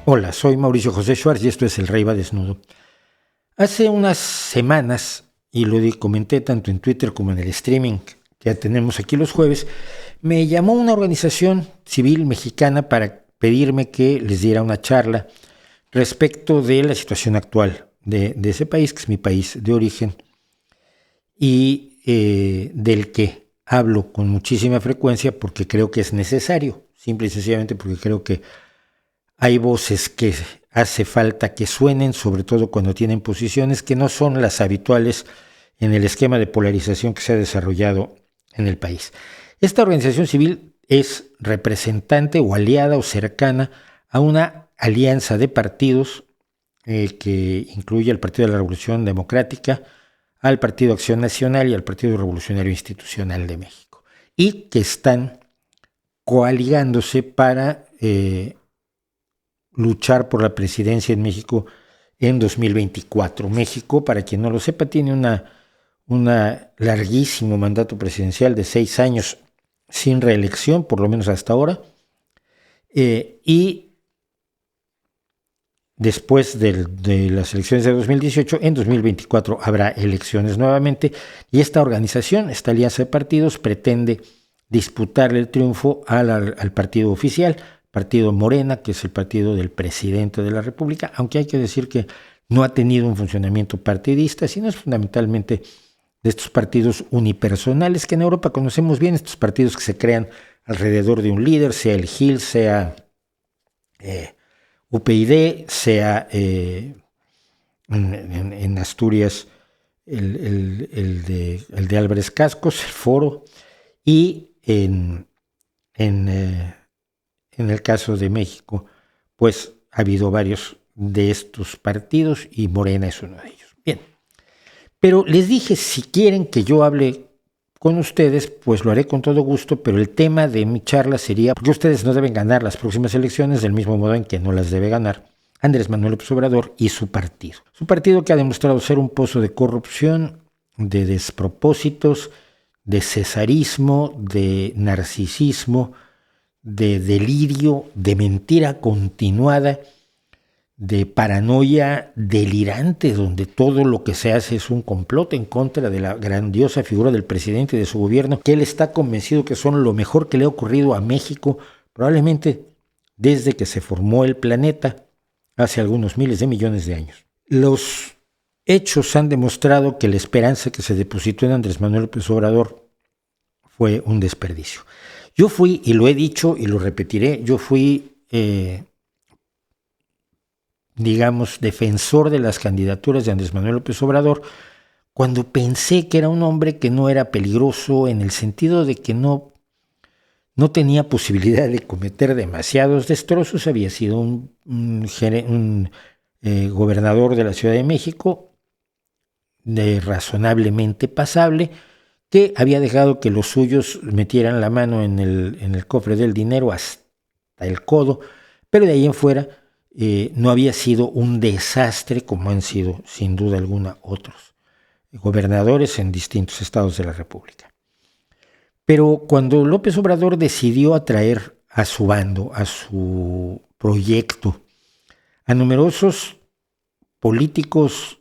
Hola, soy Mauricio José Schwartz y esto es El Rey va desnudo. Hace unas semanas, y comenté tanto en Twitter como en el streaming que ya tenemos aquí los jueves, me llamó una organización civil mexicana para pedirme que les diera una charla respecto de la situación actual de ese país, que es mi país de origen, y del que hablo con muchísima frecuencia porque creo que es necesario, simple y sencillamente porque creo que hay voces que hace falta que suenen, sobre todo cuando tienen posiciones que no son las habituales en el esquema de polarización que se ha desarrollado en el país. Esta organización civil es representante o aliada o cercana a una alianza de partidos que incluye al Partido de la Revolución Democrática, al Partido Acción Nacional y al Partido Revolucionario Institucional de México, y que están coaligándose para luchar por la presidencia en México en 2024. México, para quien no lo sepa, tiene un larguísimo mandato presidencial de 6 años sin reelección, por lo menos hasta ahora, y después de las elecciones de 2018, en 2024 habrá elecciones nuevamente, y esta organización, esta alianza de partidos, pretende disputarle el triunfo al partido oficial, partido Morena, que es el partido del presidente de la República, aunque hay que decir que no ha tenido un funcionamiento partidista, sino es fundamentalmente de estos partidos unipersonales que en Europa conocemos bien, estos partidos que se crean alrededor de un líder, sea el GIL, sea UPyD, sea en Asturias el de Álvarez Cascos, el Foro, y en el caso de México, pues ha habido varios de estos partidos y Morena es uno de ellos. Bien, pero les dije, si quieren que yo hable con ustedes, pues lo haré con todo gusto, pero el tema de mi charla sería, porque ustedes no deben ganar las próximas elecciones del mismo modo en que no las debe ganar Andrés Manuel López Obrador y su partido. Su partido que ha demostrado ser un pozo de corrupción, de despropósitos, de cesarismo, de narcisismo, de delirio, de mentira continuada, de paranoia delirante, donde todo lo que se hace es un complot en contra de la grandiosa figura del presidente y de su gobierno, que él está convencido que son lo mejor que le ha ocurrido a México, probablemente desde que se formó el planeta hace algunos miles de millones de años. Los hechos han demostrado que la esperanza que se depositó en Andrés Manuel López Obrador fue un desperdicio. Yo fui, y lo he dicho y lo repetiré, yo fui, defensor de las candidaturas de Andrés Manuel López Obrador cuando pensé que era un hombre que no era peligroso en el sentido de que no tenía posibilidad de cometer demasiados destrozos. Había sido un gobernador de la Ciudad de México razonablemente pasable, que había dejado que los suyos metieran la mano en el cofre del dinero hasta el codo, pero de ahí en fuera no había sido un desastre como han sido sin duda alguna otros gobernadores en distintos estados de la República. Pero cuando López Obrador decidió atraer a su bando, a su proyecto, a numerosos políticos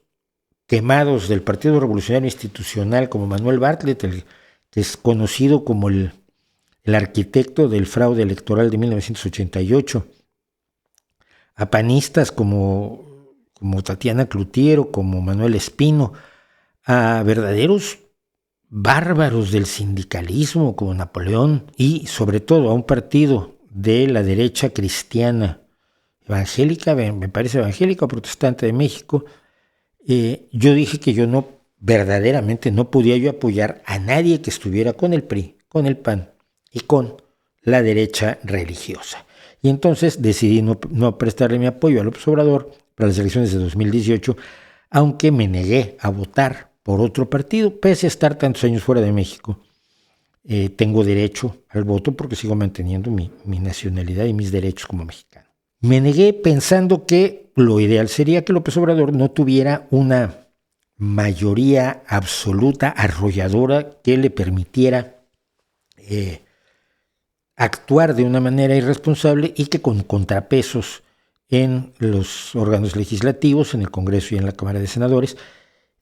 quemados del Partido Revolucionario Institucional como Manuel Bartlett, que es conocido como el arquitecto del fraude electoral de 1988, a panistas como Tatiana Cloutier, como Manuel Espino, a verdaderos bárbaros del sindicalismo como Napoleón, y sobre todo a un partido de la derecha cristiana evangélica, me parece evangélica o protestante de México. Yo dije que yo verdaderamente no podía yo apoyar a nadie que estuviera con el PRI, con el PAN y con la derecha religiosa. Y entonces decidí no prestarle mi apoyo a López Obrador para las elecciones de 2018, aunque me negué a votar por otro partido, pese a estar tantos años fuera de México. Tengo derecho al voto porque sigo manteniendo mi nacionalidad y mis derechos como mexicano. Me negué pensando que lo ideal sería que López Obrador no tuviera una mayoría absoluta, arrolladora, que le permitiera actuar de una manera irresponsable y que con contrapesos en los órganos legislativos, en el Congreso y en la Cámara de Senadores,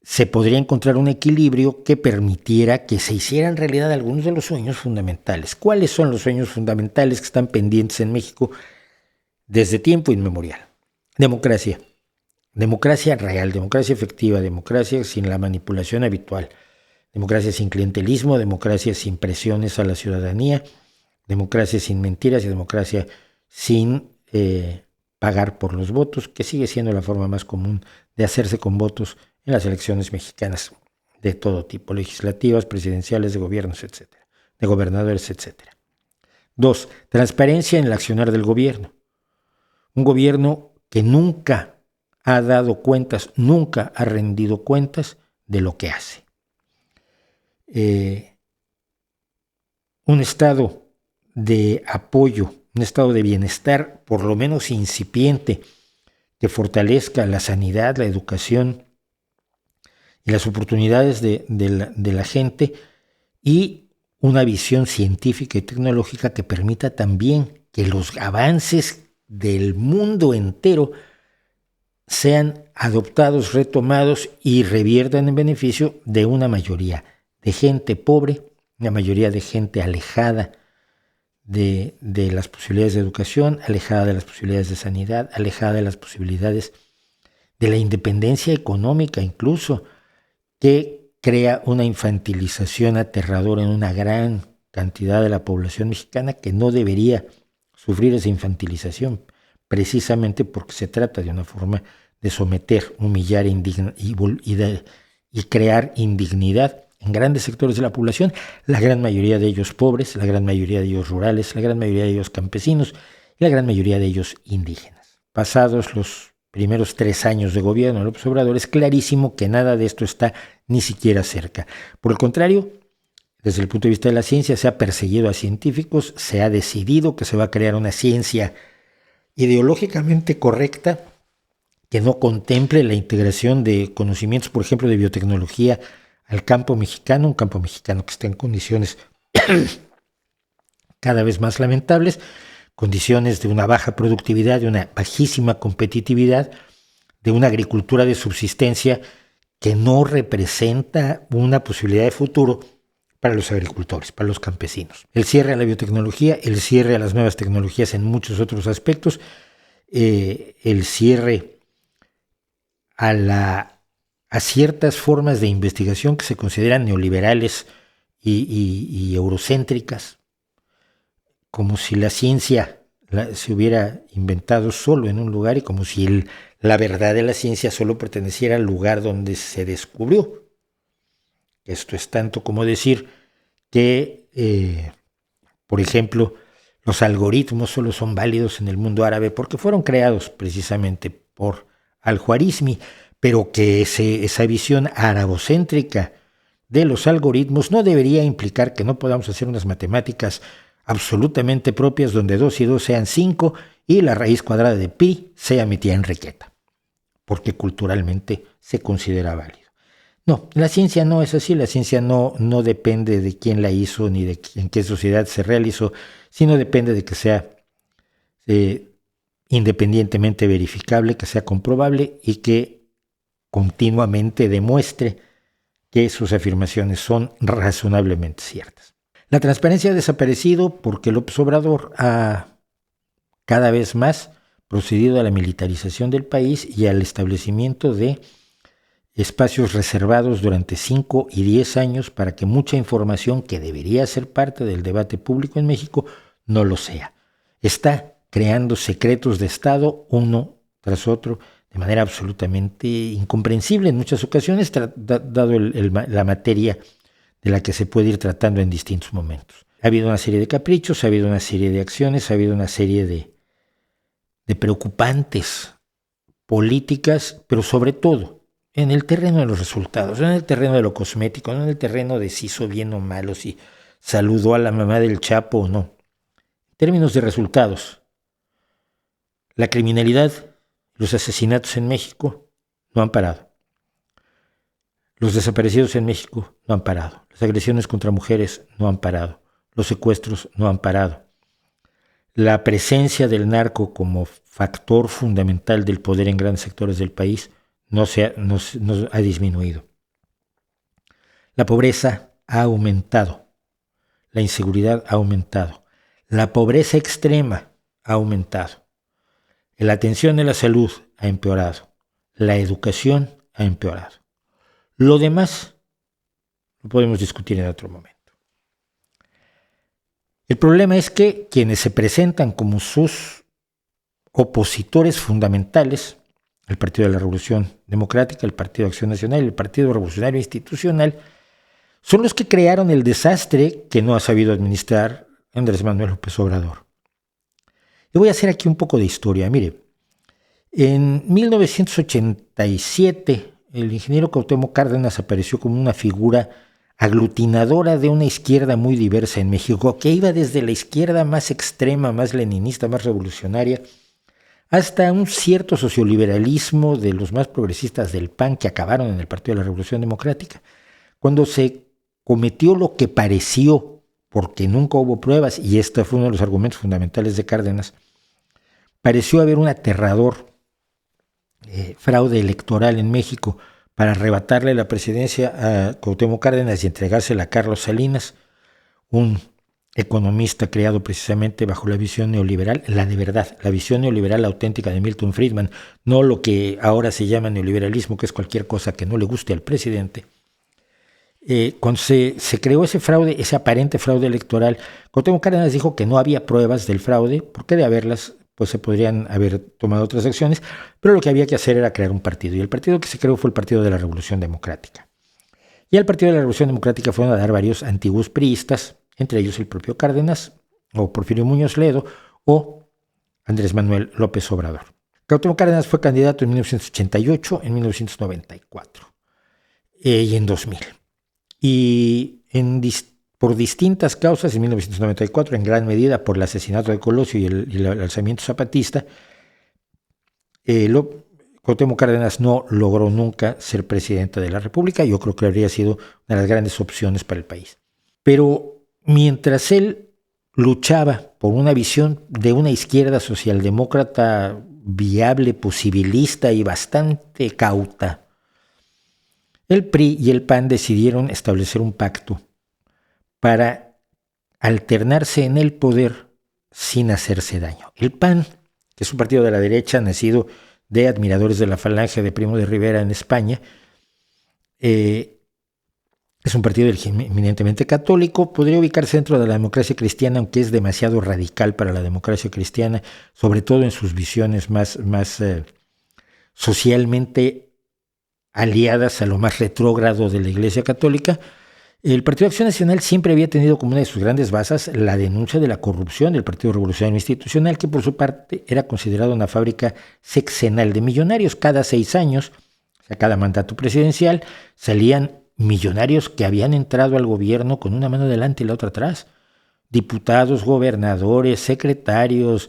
se podría encontrar un equilibrio que permitiera que se hicieran realidad algunos de los sueños fundamentales. ¿Cuáles son los sueños fundamentales que están pendientes en México desde tiempo inmemorial? Democracia. Democracia real, democracia efectiva, democracia sin la manipulación habitual, democracia sin clientelismo, democracia sin presiones a la ciudadanía, democracia sin mentiras y democracia sin pagar por los votos, que sigue siendo la forma más común de hacerse con votos en las elecciones mexicanas de todo tipo, legislativas, presidenciales, de gobiernos, etcétera, de gobernadores, etcétera. 2. Transparencia en el accionar del gobierno. Un gobierno que nunca ha dado cuentas, nunca ha rendido cuentas de lo que hace. Un estado de apoyo, un estado de bienestar, por lo menos incipiente, que fortalezca la sanidad, la educación y las oportunidades de la gente, y una visión científica y tecnológica que permita también que los avances del mundo entero sean adoptados, retomados y reviertan en beneficio de una mayoría de gente pobre, una mayoría de gente alejada de las posibilidades de educación, alejada de las posibilidades de sanidad, alejada de las posibilidades de la independencia económica incluso, que crea una infantilización aterradora en una gran cantidad de la población mexicana que no debería sufrir esa infantilización, precisamente porque se trata de una forma de someter, humillar y crear indignidad en grandes sectores de la población, la gran mayoría de ellos pobres, la gran mayoría de ellos rurales, la gran mayoría de ellos campesinos y la gran mayoría de ellos indígenas. Pasados los primeros 3 años de gobierno de López Obrador, es clarísimo que nada de esto está ni siquiera cerca. Por el contrario, desde el punto de vista de la ciencia, se ha perseguido a científicos, se ha decidido que se va a crear una ciencia ideológicamente correcta que no contemple la integración de conocimientos, por ejemplo, de biotecnología al campo mexicano, un campo mexicano que está en condiciones cada vez más lamentables, condiciones de una baja productividad, de una bajísima competitividad, de una agricultura de subsistencia que no representa una posibilidad de futuro para los agricultores, para los campesinos. El cierre a la biotecnología, el cierre a las nuevas tecnologías en muchos otros aspectos, el cierre a ciertas formas de investigación que se consideran neoliberales y eurocéntricas, como si la ciencia se hubiera inventado solo en un lugar y como si la verdad de la ciencia solo perteneciera al lugar donde se descubrió. Esto es tanto como decir que, por ejemplo, los algoritmos solo son válidos en el mundo árabe porque fueron creados precisamente por al-Juarizmi, pero que esa visión arabocéntrica de los algoritmos no debería implicar que no podamos hacer unas matemáticas absolutamente propias donde 2 y 2 sean 5 y la raíz cuadrada de pi sea metida en Enriqueta, porque culturalmente se considera válido. No, la ciencia no es así, la ciencia no depende de quién la hizo ni de en qué sociedad se realizó, sino depende de que sea independientemente verificable, que sea comprobable y que continuamente demuestre que sus afirmaciones son razonablemente ciertas. La transparencia ha desaparecido porque López Obrador ha cada vez más procedido a la militarización del país y al establecimiento de espacios reservados durante 5 y 10 años para que mucha información que debería ser parte del debate público en México no lo sea. Está creando secretos de Estado uno tras otro de manera absolutamente incomprensible en muchas ocasiones, dado la materia de la que se puede ir tratando en distintos momentos. Ha habido una serie de caprichos, ha habido una serie de acciones, ha habido una serie de preocupantes políticas, pero sobre todo en el terreno de los resultados, no en el terreno de lo cosmético, no en el terreno de si hizo bien o malo, si saludó a la mamá del Chapo o no. En términos de resultados, la criminalidad, los asesinatos en México no han parado. Los desaparecidos en México no han parado. Las agresiones contra mujeres no han parado. Los secuestros no han parado. la presencia del narco como factor fundamental del poder en grandes sectores del país no ha disminuido. La pobreza ha aumentado, la inseguridad ha aumentado, la pobreza extrema ha aumentado, la atención a la salud ha empeorado, la educación ha empeorado. Lo demás lo podemos discutir en otro momento. El problema es que quienes se presentan como sus opositores fundamentales, el Partido de la Revolución Democrática, el Partido de Acción Nacional y el Partido Revolucionario Institucional, son los que crearon el desastre que no ha sabido administrar Andrés Manuel López Obrador. Yo voy a hacer aquí un poco de historia. Mire, en 1987 el ingeniero Cuauhtémoc Cárdenas apareció como una figura aglutinadora de una izquierda muy diversa en México, que iba desde la izquierda más extrema, más leninista, más revolucionaria, hasta un cierto socioliberalismo de los más progresistas del PAN que acabaron en el Partido de la Revolución Democrática. Cuando se cometió lo que pareció, porque nunca hubo pruebas, y este fue uno de los argumentos fundamentales de Cárdenas, pareció haber un aterrador fraude electoral en México para arrebatarle la presidencia a Cuauhtémoc Cárdenas y entregársela a Carlos Salinas, un economista creado precisamente bajo la visión neoliberal, la de verdad, la visión neoliberal auténtica de Milton Friedman, no lo que ahora se llama neoliberalismo, que es cualquier cosa que no le guste al presidente. Cuando se creó ese fraude, ese aparente fraude electoral, Cuauhtémoc Cárdenas dijo que no había pruebas del fraude, porque de haberlas, pues se podrían haber tomado otras acciones, pero lo que había que hacer era crear un partido, y el partido que se creó fue el Partido de la Revolución Democrática. Y al Partido de la Revolución Democrática fueron a dar varios antiguos priistas, entre ellos el propio Cárdenas, o Porfirio Muñoz Ledo, o Andrés Manuel López Obrador. Cuauhtémoc Cárdenas fue candidato en 1988, en 1994 y en 2000. Y por distintas causas, en 1994, en gran medida por el asesinato de Colosio y el alzamiento zapatista, Cuauhtémoc Cárdenas no logró nunca ser presidente de la República. Yo creo que habría sido una de las grandes opciones para el país. Pero mientras él luchaba por una visión de una izquierda socialdemócrata viable, posibilista y bastante cauta, el PRI y el PAN decidieron establecer un pacto para alternarse en el poder sin hacerse daño. El PAN, que es un partido de la derecha nacido de admiradores de la Falange de Primo de Rivera en España, es un partido eminentemente católico, podría ubicarse dentro de la democracia cristiana, aunque es demasiado radical para la democracia cristiana, sobre todo en sus visiones más socialmente aliadas a lo más retrógrado de la Iglesia Católica. El Partido de Acción Nacional siempre había tenido como una de sus grandes bases la denuncia de la corrupción del Partido Revolucionario Institucional, que por su parte era considerado una fábrica sexenal de millonarios. Cada 6 años, o sea, cada mandato presidencial, salían millonarios que habían entrado al gobierno con una mano adelante y la otra atrás. Diputados, gobernadores, secretarios,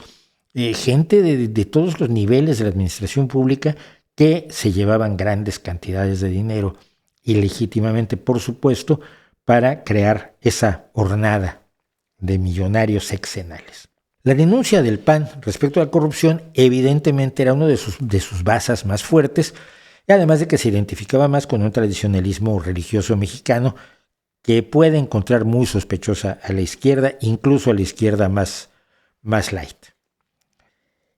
gente de todos los niveles de la administración pública que se llevaban grandes cantidades de dinero, ilegítimamente, por supuesto, para crear esa hornada de millonarios sexenales. La denuncia del PAN respecto a la corrupción evidentemente era uno de sus bases más fuertes, y además de que se identificaba más con un tradicionalismo religioso mexicano que puede encontrar muy sospechosa a la izquierda, incluso a la izquierda más light.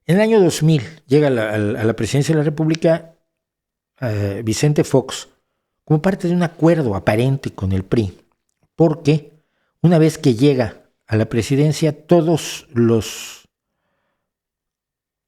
En el año 2000 llega a la presidencia de la República Vicente Fox como parte de un acuerdo aparente con el PRI, porque una vez que llega a la presidencia, todas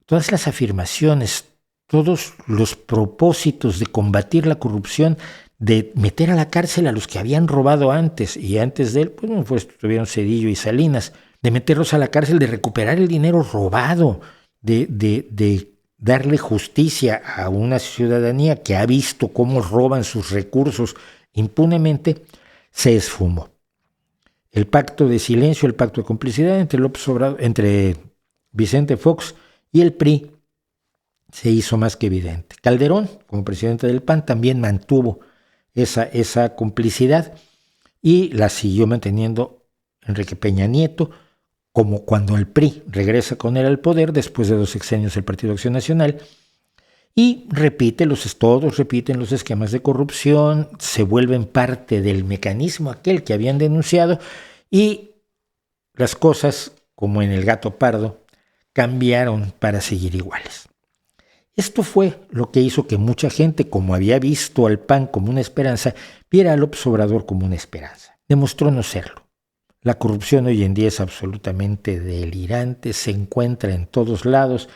las afirmaciones, todos los propósitos de combatir la corrupción, de meter a la cárcel a los que habían robado antes, y antes de él, pues estuvieron Zedillo y Salinas, de meterlos a la cárcel, de recuperar el dinero robado, de darle justicia a una ciudadanía que ha visto cómo roban sus recursos impunemente, se esfumó. El pacto de silencio, el pacto de complicidad entre Vicente Fox y el PRI se hizo más que evidente. Calderón, como presidente del PAN, también mantuvo esa complicidad y la siguió manteniendo Enrique Peña Nieto como cuando el PRI regresa con él al poder después de 2 sexenios del Partido Acción Nacional, y todos repiten los esquemas de corrupción, se vuelven parte del mecanismo aquel que habían denunciado, y las cosas, como en el gato pardo, cambiaron para seguir iguales. Esto fue lo que hizo que mucha gente, como había visto al PAN como una esperanza, viera a López Obrador como una esperanza. Demostró no serlo. La corrupción hoy en día es absolutamente delirante, se encuentra en todos lados,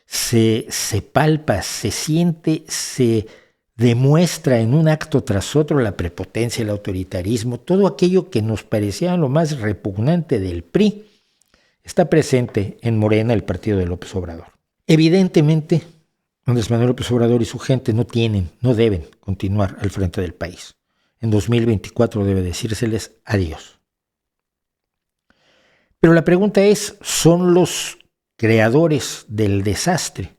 se palpa, se siente, se demuestra en un acto tras otro la prepotencia, el autoritarismo, todo aquello que nos parecía lo más repugnante del PRI, está presente en Morena, el partido de López Obrador. Evidentemente, Andrés Manuel López Obrador y su gente no deben continuar al frente del país. En 2024 debe decírseles adiós. Pero la pregunta es, ¿son los creadores del desastre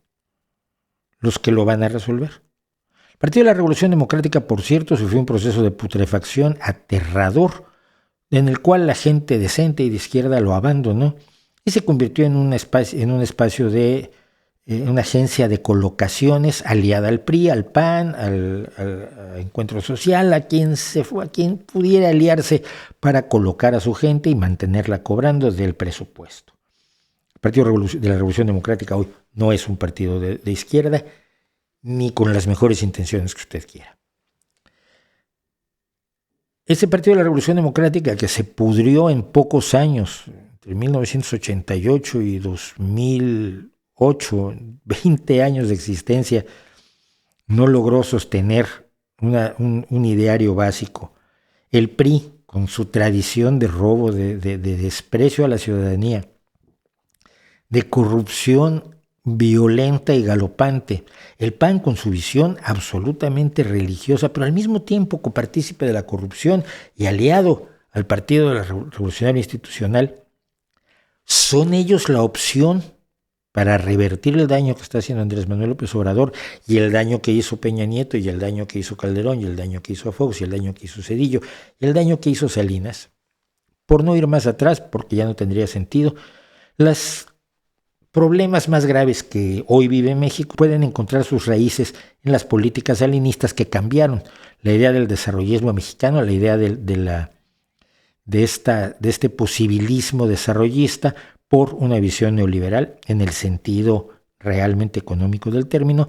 los que lo van a resolver? El Partido de la Revolución Democrática, por cierto, sufrió un proceso de putrefacción aterrador, en el cual la gente decente y de izquierda lo abandonó y se convirtió en una agencia de colocaciones aliada al PRI, al PAN, al Encuentro Social, a quien pudiera aliarse para colocar a su gente y mantenerla cobrando del presupuesto. El Partido de la Revolución Democrática hoy no es un partido de izquierda, ni con las mejores intenciones que usted quiera. Ese Partido de la Revolución Democrática, que se pudrió en pocos años, entre 1988 y 2008, 20 años de existencia, no logró sostener un ideario básico. El PRI, con su tradición de robo, de desprecio a la ciudadanía, de corrupción violenta y galopante. El PAN, con su visión absolutamente religiosa, pero al mismo tiempo copartícipe de la corrupción y aliado al Partido de la Revolucionaria Institucional, son ellos la opción para revertir el daño que está haciendo Andrés Manuel López Obrador, y el daño que hizo Peña Nieto, y el daño que hizo Calderón, y el daño que hizo Fox, y el daño que hizo Zedillo, y el daño que hizo Salinas. Por no ir más atrás, porque ya no tendría sentido, los problemas más graves que hoy vive México pueden encontrar sus raíces en las políticas salinistas que cambiaron la idea del desarrollismo mexicano, la idea de este posibilismo desarrollista, por una visión neoliberal en el sentido realmente económico del término,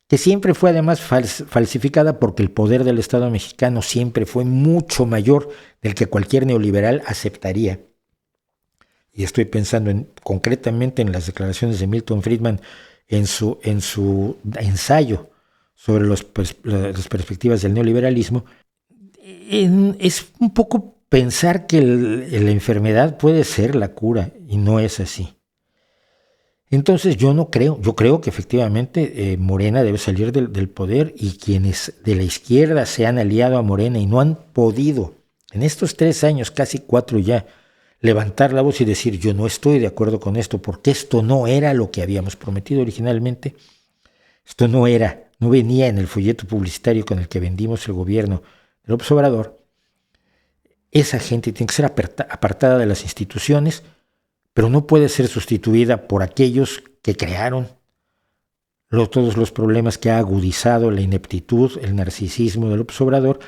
que siempre fue además falsificada, porque el poder del Estado mexicano siempre fue mucho mayor del que cualquier neoliberal aceptaría. Y estoy pensando concretamente en las declaraciones de Milton Friedman en su ensayo sobre las perspectivas del neoliberalismo. Es un poco pensar que la enfermedad puede ser la cura, y no es así. Entonces yo creo que efectivamente Morena debe salir del poder, y quienes de la izquierda se han aliado a Morena y no han podido, en estos 3 años, casi 4 ya, levantar la voz y decir: yo no estoy de acuerdo con esto, porque esto no era lo que habíamos prometido originalmente, esto no venía en el folleto publicitario con el que vendimos el gobierno de López Obrador. Esa gente tiene que ser apartada de las instituciones, pero no puede ser sustituida por aquellos que crearon todos los problemas que ha agudizado la ineptitud, el narcisismo de López Obrador,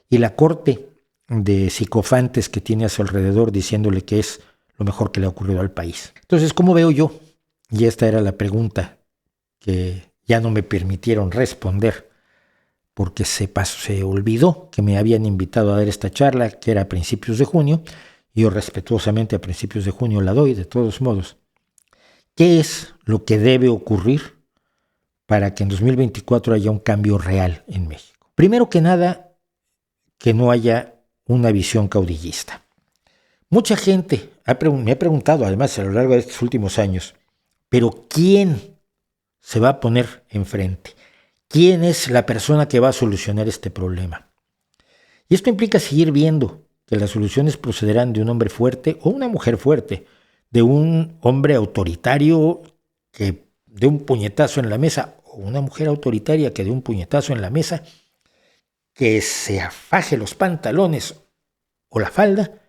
y la corte de psicofantes que tiene a su alrededor diciéndole que es lo mejor que le ha ocurrido al país. Entonces, ¿cómo veo yo? Y esta era la pregunta que ya no me permitieron responder, porque se olvidó que me habían invitado a dar esta charla, que era a principios de junio, y yo respetuosamente a principios de junio la doy de todos modos. ¿Qué es lo que debe ocurrir para que en 2024 haya un cambio real en México? Primero que nada, que no haya una visión caudillista. Mucha gente me ha preguntado, además, a lo largo de estos últimos años, ¿pero quién se va a poner enfrente? ¿Quién es la persona que va a solucionar este problema? Y esto implica seguir viendo que las soluciones procederán de un hombre fuerte o una mujer fuerte, de un hombre autoritario que dé un puñetazo en la mesa, o una mujer autoritaria que dé un puñetazo en la mesa, que se afaje los pantalones o la falda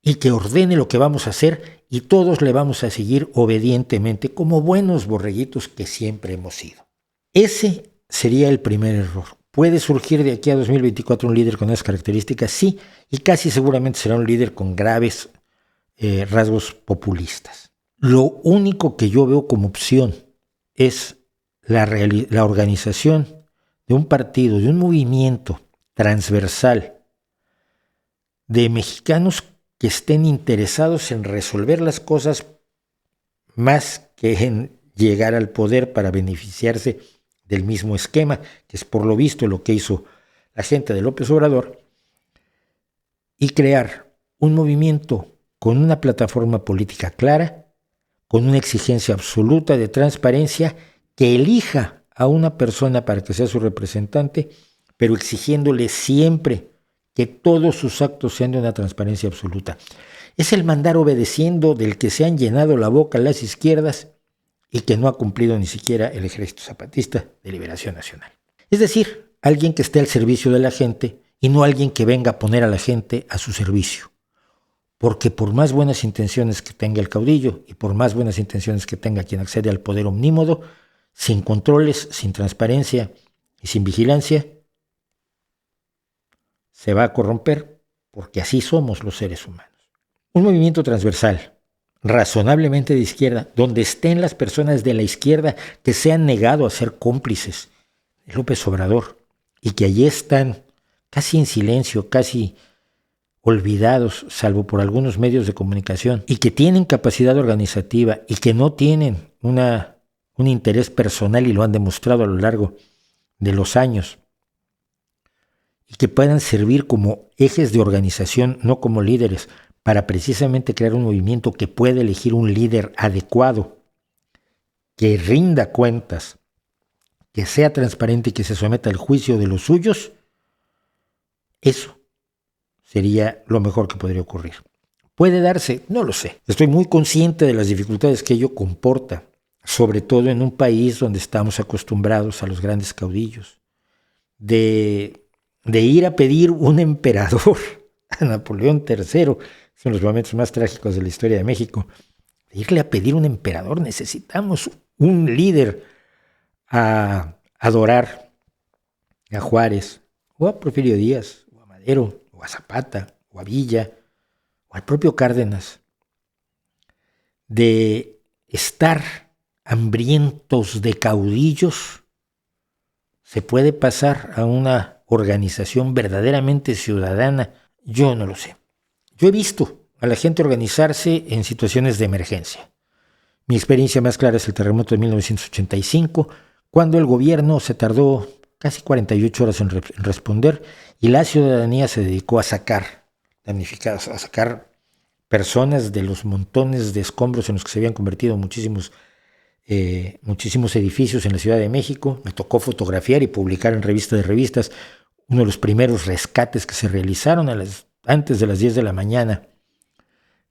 y que ordene lo que vamos a hacer y todos le vamos a seguir obedientemente como buenos borreguitos que siempre hemos sido. Ese sería el primer error. ¿Puede surgir de aquí a 2024 un líder con esas características? Sí, y casi seguramente será un líder con graves rasgos populistas. Lo único que yo veo como opción es la organización de un partido, de un movimiento transversal de mexicanos que estén interesados en resolver las cosas más que en llegar al poder para beneficiarse del mismo esquema, que es por lo visto lo que hizo la gente de López Obrador, y crear un movimiento con una plataforma política clara, con una exigencia absoluta de transparencia, que elija a una persona para que sea su representante, pero exigiéndole siempre que todos sus actos sean de una transparencia absoluta. Es el mandar obedeciendo del que se han llenado la boca las izquierdas y que no ha cumplido ni siquiera el Ejército Zapatista de Liberación Nacional. Es decir, alguien que esté al servicio de la gente y no alguien que venga a poner a la gente a su servicio. Porque por más buenas intenciones que tenga el caudillo y por más buenas intenciones que tenga quien accede al poder omnímodo, sin controles, sin transparencia y sin vigilancia, se va a corromper, porque así somos los seres humanos. Un movimiento transversal, razonablemente de izquierda, donde estén las personas de la izquierda que se han negado a ser cómplices de López Obrador y que allí están casi en silencio, casi olvidados, salvo por algunos medios de comunicación, y que tienen capacidad organizativa y que no tienen un interés personal y lo han demostrado a lo largo de los años, y que puedan servir como ejes de organización, no como líderes, para precisamente crear un movimiento que pueda elegir un líder adecuado, que rinda cuentas, que sea transparente y que se someta al juicio de los suyos. Eso sería lo mejor que podría ocurrir. ¿Puede darse? No lo sé. Estoy muy consciente de las dificultades que ello comporta, sobre todo en un país donde estamos acostumbrados a los grandes caudillos, de ir a pedir un emperador a Napoleón III, son los momentos más trágicos de la historia de México, de irle a pedir un emperador. Necesitamos un líder a adorar a Juárez, o a Porfirio Díaz, o a Madero, o a Zapata, o a Villa, o al propio Cárdenas, de estar hambrientos de caudillos. ¿Se puede pasar a una organización verdaderamente ciudadana? Yo no lo sé. Yo he visto a la gente organizarse en situaciones de emergencia. Mi experiencia más clara es el terremoto de 1985, cuando el gobierno se tardó casi 48 horas en responder y la ciudadanía se dedicó a sacar damnificados, a sacar personas de los montones de escombros en los que se habían convertido muchísimos edificios en la Ciudad de México. Me tocó fotografiar y publicar en Revista de Revistas uno de los primeros rescates que se realizaron antes de las 10 de la mañana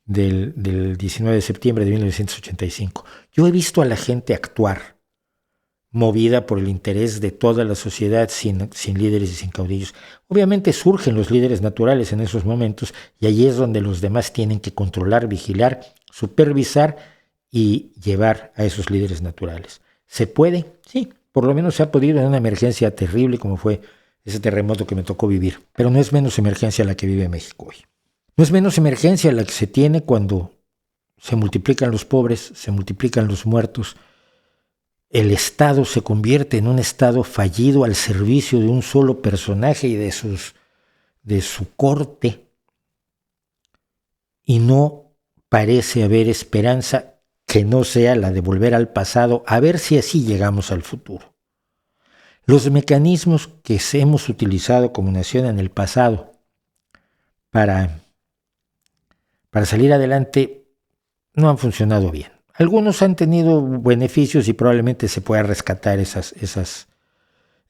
del 19 de septiembre de 1985. Yo he visto a la gente actuar, movida por el interés de toda la sociedad, sin líderes y sin caudillos. Obviamente surgen los líderes naturales en esos momentos y allí es donde los demás tienen que controlar, vigilar, supervisar y llevar a esos líderes naturales. ¿Se puede? Sí, por lo menos se ha podido en una emergencia terrible como fue ese terremoto que me tocó vivir. Pero no es menos emergencia la que vive México hoy. No es menos emergencia la que se tiene cuando se multiplican los pobres, se multiplican los muertos. El Estado se convierte en un Estado fallido al servicio de un solo personaje y de su corte. Y no parece haber esperanza que no sea la de volver al pasado, a ver si así llegamos al futuro. Los mecanismos que hemos utilizado como nación en el pasado para salir adelante no han funcionado bien. Algunos han tenido beneficios y probablemente se pueda rescatar esas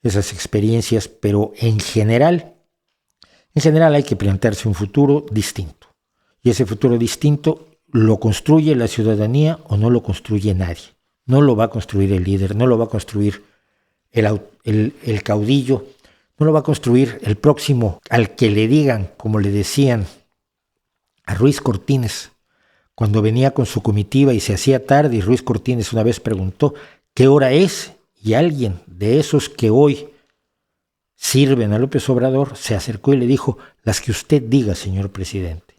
experiencias, pero en general hay que plantearse un futuro distinto. Y ese futuro distinto lo construye la ciudadanía o no lo construye nadie. No lo va a construir el líder, no lo va a construir el caudillo, no lo va a construir el próximo al que le digan, como le decían a Ruiz Cortines cuando venía con su comitiva y se hacía tarde, y Ruiz Cortines una vez preguntó ¿qué hora es? Y alguien de esos que hoy sirven a López Obrador se acercó y le dijo: las que usted diga, señor presidente.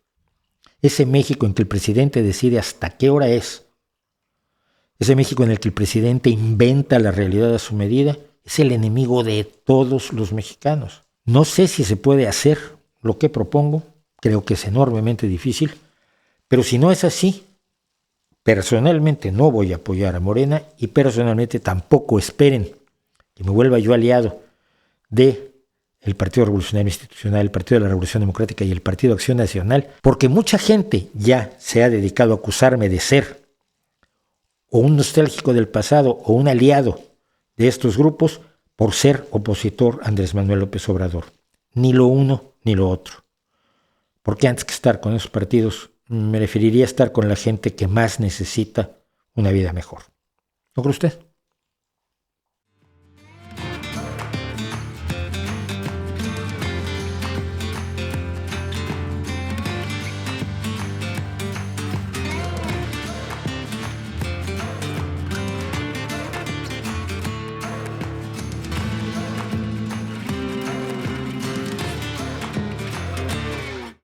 Ese México en que el presidente decide hasta qué hora es, ese México en el que el presidente inventa la realidad a su medida, es el enemigo de todos los mexicanos. No sé si se puede hacer lo que propongo, creo que es enormemente difícil, pero si no es así, personalmente no voy a apoyar a Morena y personalmente tampoco esperen que me vuelva yo aliado de el Partido Revolucionario Institucional, el Partido de la Revolución Democrática y el Partido Acción Nacional, porque mucha gente ya se ha dedicado a acusarme de ser o un nostálgico del pasado o un aliado de estos grupos por ser opositor a Andrés Manuel López Obrador. Ni lo uno ni lo otro. Porque antes que estar con esos partidos, me preferiría estar con la gente que más necesita una vida mejor. ¿No cree usted?